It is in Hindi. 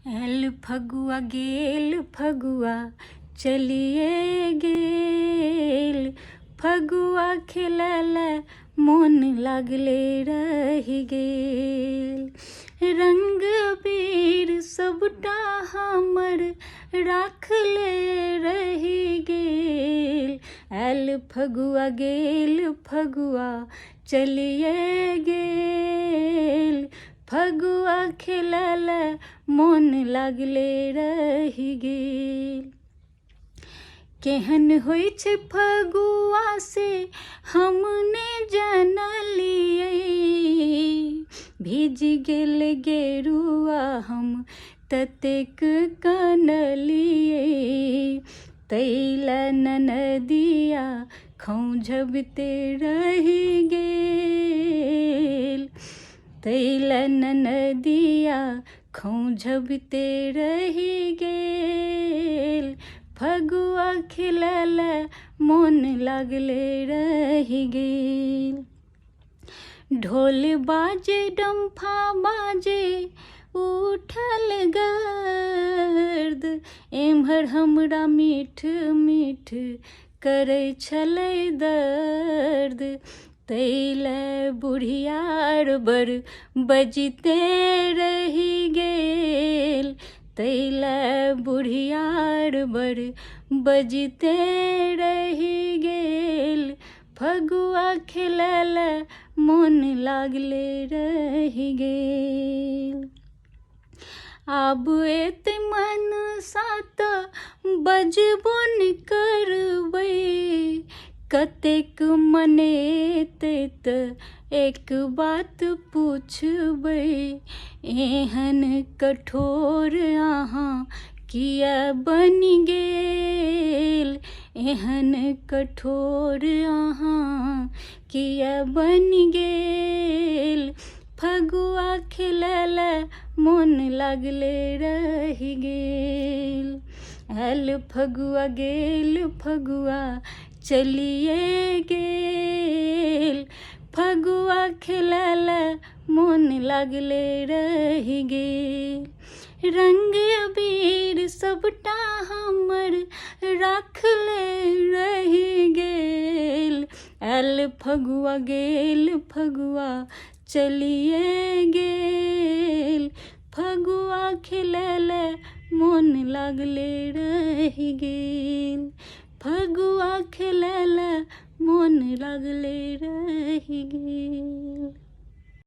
आयल फगुआ गेल फगुआ चलिए गेल। फगुआ खेलल मोन लागले रहि गेल। रंग अबीर सबटा हमर राखले रहि गेल। आयल फगुआ गेल फगुआ चलिए गेल। फगुआ खेलल मोन लागले रहि गेल। केहन होइ छै फगुआ से हम ने जानलिए। भीज गेल गेरुआ हम ततेक कानलिए। तैला ननदिया खौंझबते रहि गेल। तैला ननदिया खौंझबते रहि गेल। फगुआ खेलल मोन लागले रहि गेल। ढोल बाजे डम्फा बाजे उठल गर्द। एम्हर हमरा मीठ मीठ करै छलै दर्द। तैला बुढ़ियार बर बजते रहि गेल। तैला बुढ़ियार बर बजते रहि गेल। फगुआ खेलल मोन लागले रहि गेल। आब एते मन सात बजबो न करबै। कतेक मनेते त एक बात पूछबै। एहन कठोर अहाँ किया बनि गेल। एहन कठोर अहाँ किया बनि गेल। फगुआ खेलल मोन लागले रहि गेल। आयल फगुआ गेल फगुआ चलिए गेल। फगुआ खेलल मोन लागले रहि गेल। रंग अबीर सबटा हमर राखले रहि गेल। आयल फगुआ गेल फगुआ चलिए गेल। फगुआ खेलल मोन लागले रहि गेल। फगुआ खेलल मोन लागले रहि गेल।